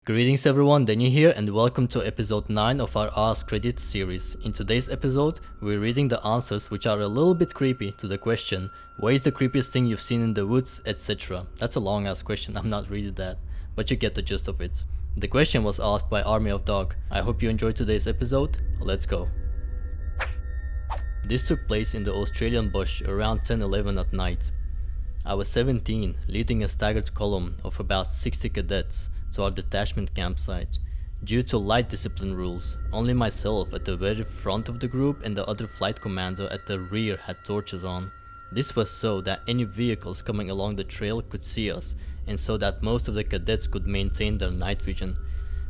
Greetings everyone, Daniel here and welcome to episode 9 of our Ask Reddit series. In today's episode, we're reading the answers which are a little bit creepy to the question, what is the creepiest thing you've seen in the woods, etc. That's a long ass question, I'm not reading that, but you get the gist of it. The question was asked by armofdog. I hope you enjoyed today's episode, let's go. This took place in the Australian bush around 10-11 at night. I was 17, leading a staggered column of about 60 cadets to our detachment campsite. Due to light discipline rules, only myself at the very front of the group and the other flight commander at the rear had torches on. This was so that any vehicles coming along the trail could see us, and so that most of the cadets could maintain their night vision.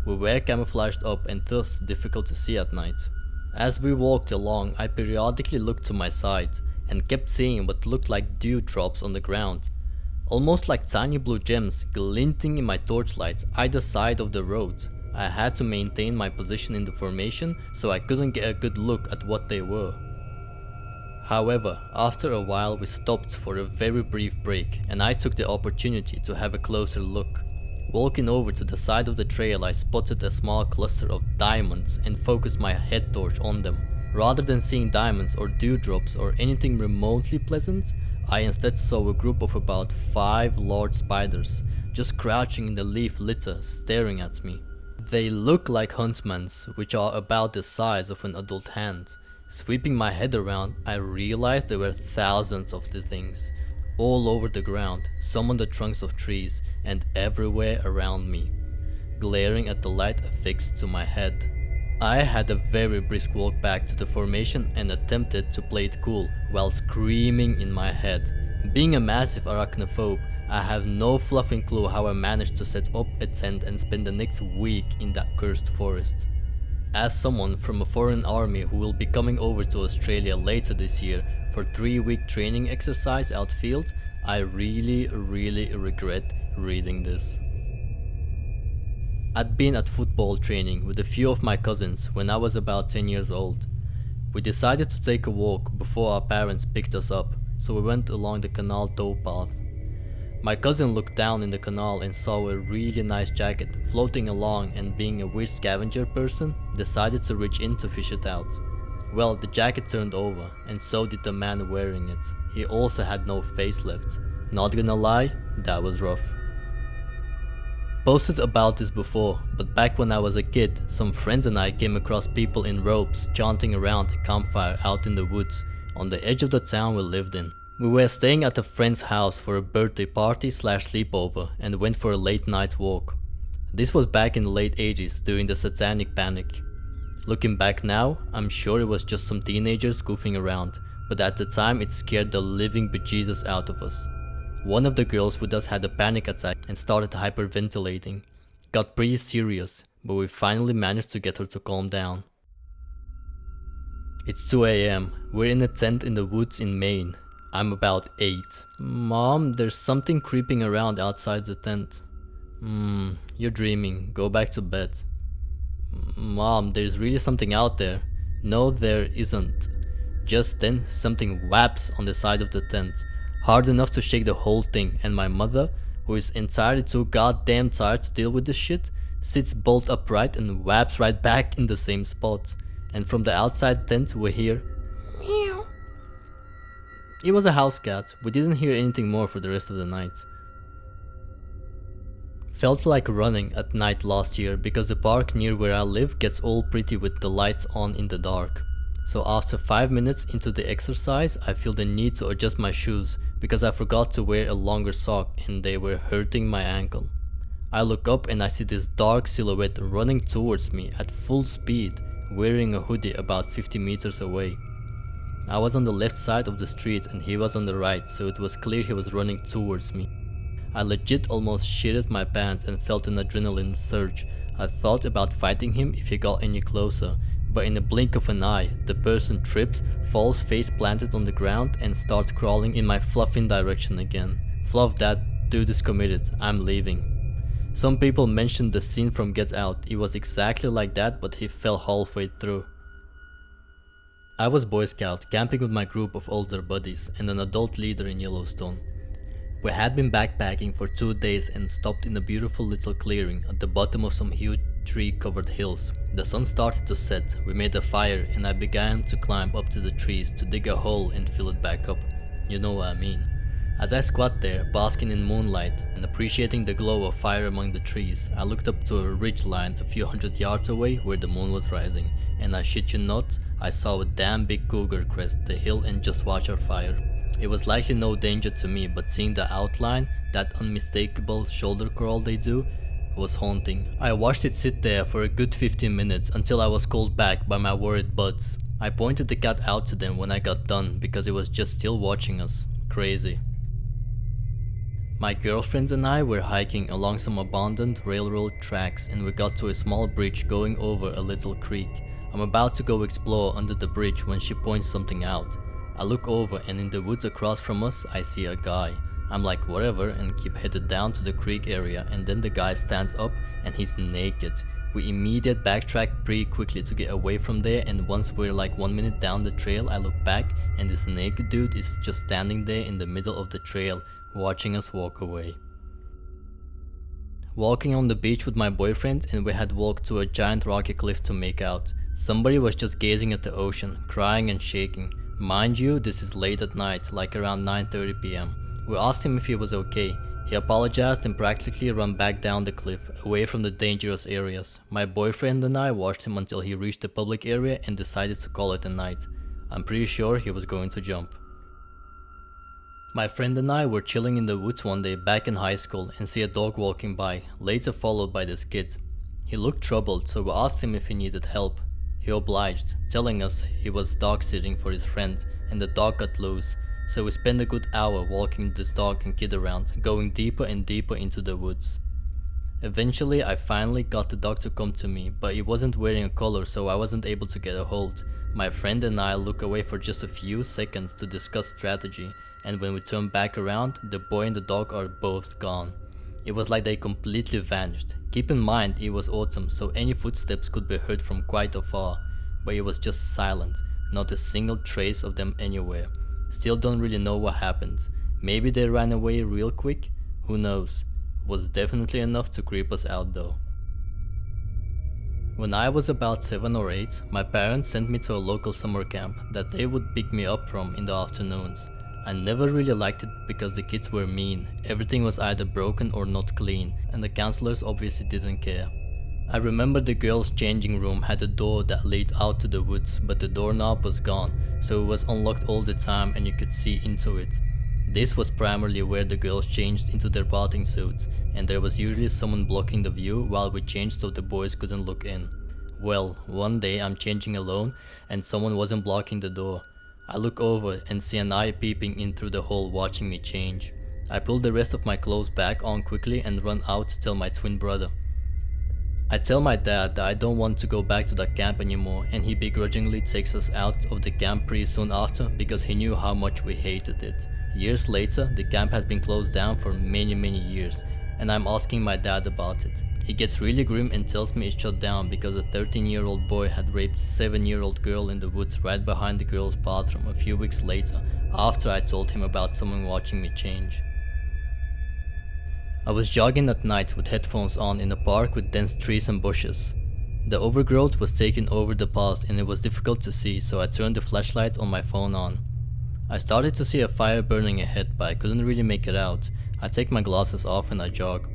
We were camouflaged up and thus difficult to see at night. As we walked along, I periodically looked to my side and kept seeing what looked like dewdrops on the ground. Almost like tiny blue gems glinting in my torchlight either side of the road. I had to maintain my position in the formation so I couldn't get a good look at what they were. However, after a while we stopped for a very brief break and I took the opportunity to have a closer look. Walking over to the side of the trail, I spotted a small cluster of diamonds and focused my head torch on them. Rather than seeing diamonds or dewdrops or anything remotely pleasant, I instead saw a group of about 5 large spiders, just crouching in the leaf litter staring at me. They look like huntsmans, which are about the size of an adult hand. Sweeping my head around, I realized there were thousands of the things, all over the ground, some on the trunks of trees, and everywhere around me, glaring at the light affixed to my head. I had a very brisk walk back to the formation and attempted to play it cool while screaming in my head. Being a massive arachnophobe, I have no fluffing clue how I managed to set up a tent and spend the next week in that cursed forest. As someone from a foreign army who will be coming over to Australia later this year for 3-week training exercise outfield, I really regret reading this. I'd been at football training with a few of my cousins when I was about 10 years old. We decided to take a walk before our parents picked us up, so we went along the canal towpath. My cousin looked down in the canal and saw a really nice jacket floating along, and being a weird scavenger person, decided to reach in to fish it out. Well, the jacket turned over, and so did the man wearing it. He also had no face left. Not gonna lie, that was rough. Posted about this before, but back when I was a kid, some friends and I came across people in robes chanting around a campfire out in the woods on the edge of the town we lived in. We were staying at a friend's house for a birthday party / sleepover and went for a late night walk. This was back in the late 80s during the satanic panic. Looking back now, I'm sure it was just some teenagers goofing around, but at the time it scared the living bejesus out of us. One of the girls with us had a panic attack and started hyperventilating. Got pretty serious, but we finally managed to get her to calm down. It's 2 AM. We're in a tent in the woods in Maine. I'm about 8. Mom, there's something creeping around outside the tent. You're dreaming. Go back to bed. Mom, there's really something out there. No, there isn't. Just then, something whaps on the side of the tent. Hard enough to shake the whole thing, and my mother, who is entirely too goddamn tired to deal with this shit, sits bolt upright and whaps right back in the same spot. And from the outside tent we hear meow. It was a house cat. We didn't hear anything more for the rest of the night. Felt like running at night last year because the park near where I live gets all pretty with the lights on in the dark. So after 5 minutes into the exercise, I feel the need to adjust my shoes because I forgot to wear a longer sock and they were hurting my ankle. I look up and I see this dark silhouette running towards me at full speed, wearing a hoodie about 50 meters away. I was on the left side of the street and he was on the right, so it was clear he was running towards me. I legit almost shitted my pants and felt an adrenaline surge. I thought about fighting him if he got any closer, but in a blink of an eye, the person trips, falls face planted on the ground and starts crawling in my fluffing direction again. Fluff that, dude is committed, I'm leaving. Some people mentioned the scene from Get Out. It was exactly like that, but he fell halfway through. I was Boy Scout, camping with my group of older buddies and an adult leader in Yellowstone. We had been backpacking for 2 days and stopped in a beautiful little clearing at the bottom of some huge tree-covered hills. The sun started to set, we made a fire and I began to climb up to the trees to dig a hole and fill it back up. You know what I mean. As I squat there, basking in moonlight and appreciating the glow of fire among the trees, I looked up to a ridge line a few hundred yards away where the moon was rising, and I shit you not, I saw a damn big cougar crest the hill and just watch our fire. It was likely no danger to me, but seeing the outline, that unmistakable shoulder crawl they do, was haunting. I watched it sit there for a good 15 minutes until I was called back by my worried buds. I pointed the cat out to them when I got done because it was just still watching us. Crazy. My girlfriend and I were hiking along some abandoned railroad tracks and we got to a small bridge going over a little creek. I'm about to go explore under the bridge when she points something out. I look over and in the woods across from us I see a guy. I'm like whatever and keep headed down to the creek area, and then the guy stands up and he's naked. We immediately backtrack pretty quickly to get away from there, and once we're like 1 minute down the trail I look back and this naked dude is just standing there in the middle of the trail watching us walk away. Walking on the beach with my boyfriend and we had walked to a giant rocky cliff to make out. Somebody was just gazing at the ocean, crying and shaking. Mind you, this is late at night, like around 9:30 p.m. We asked him if he was okay. He apologized and practically ran back down the cliff, away from the dangerous areas. My boyfriend and I watched him until he reached the public area and decided to call it a night. I'm pretty sure he was going to jump. My friend and I were chilling in the woods one day back in high school and see a dog walking by, later followed by this kid. He looked troubled, so we asked him if he needed help. He obliged, telling us he was dog sitting for his friend and the dog got loose, so we spent a good hour walking this dog and kid around, going deeper and deeper into the woods. Eventually I finally got the dog to come to me, but he wasn't wearing a collar so I wasn't able to get a hold. My friend and I look away for just a few seconds to discuss strategy, and when we turn back around, the boy and the dog are both gone. It was like they completely vanished. Keep in mind it was autumn, so any footsteps could be heard from quite afar, but it was just silent, not a single trace of them anywhere. Still don't really know what happened. Maybe they ran away real quick? Who knows? Was definitely enough to creep us out though. When I was about 7 or 8, my parents sent me to a local summer camp that they would pick me up from in the afternoons. I never really liked it because the kids were mean, everything was either broken or not clean, and the counselors obviously didn't care. I remember the girls' changing room had a door that led out to the woods, but the doorknob was gone, so it was unlocked all the time and you could see into it. This was primarily where the girls changed into their bathing suits, and there was usually someone blocking the view while we changed so the boys couldn't look in. Well, one day I'm changing alone and someone wasn't blocking the door. I look over and see an eye peeping in through the hole watching me change. I pull the rest of my clothes back on quickly and run out to tell my twin brother. I tell my dad that I don't want to go back to that camp anymore, and he begrudgingly takes us out of the camp pretty soon after because he knew how much we hated it. Years later, the camp has been closed down for many years, and I'm asking my dad about it. He gets really grim and tells me it's shut down because a 13-year-old boy had raped a 7-year-old girl in the woods right behind the girl's bathroom a few weeks later, after I told him about someone watching me change. I was jogging at night with headphones on in a park with dense trees and bushes. The overgrowth was taking over the path and it was difficult to see, so I turned the flashlight on my phone on. I started to see a fire burning ahead, but I couldn't really make it out. I take my glasses off and I jog.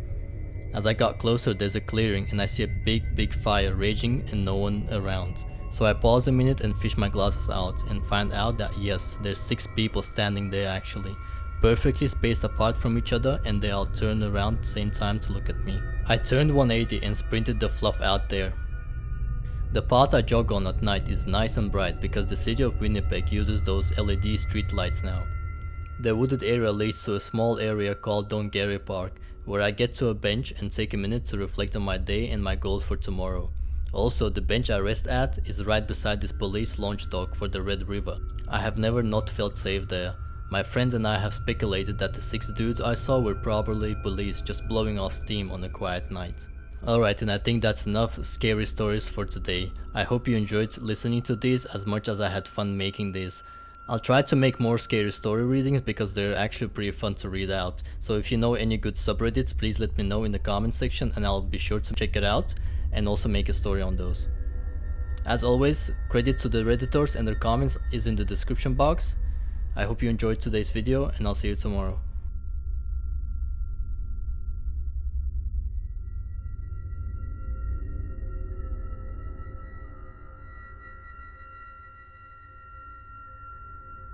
As I got closer, there's a clearing and I see a big fire raging and no one around. So I pause a minute and fish my glasses out and find out that yes, there's 6 people standing there actually, perfectly spaced apart from each other, and they all turned around at the same time to look at me. I turned 180 and sprinted the fluff out there. The path I jog on at night is nice and bright because the city of Winnipeg uses those LED street lights now. The wooded area leads to a small area called Dongarry Park, where I get to a bench and take a minute to reflect on my day and my goals for tomorrow. Also, the bench I rest at is right beside this police launch dock for the Red River. I have never not felt safe there. My friend and I have speculated that the 6 dudes I saw were probably police just blowing off steam on a quiet night. Alright, and I think that's enough scary stories for today. I hope you enjoyed listening to these as much as I had fun making these. I'll try to make more scary story readings because they're actually pretty fun to read out. So if you know any good subreddits, please let me know in the comment section and I'll be sure to check it out and also make a story on those. As always, credit to the redditors and their comments is in the description box. I hope you enjoyed today's video and I'll see you tomorrow.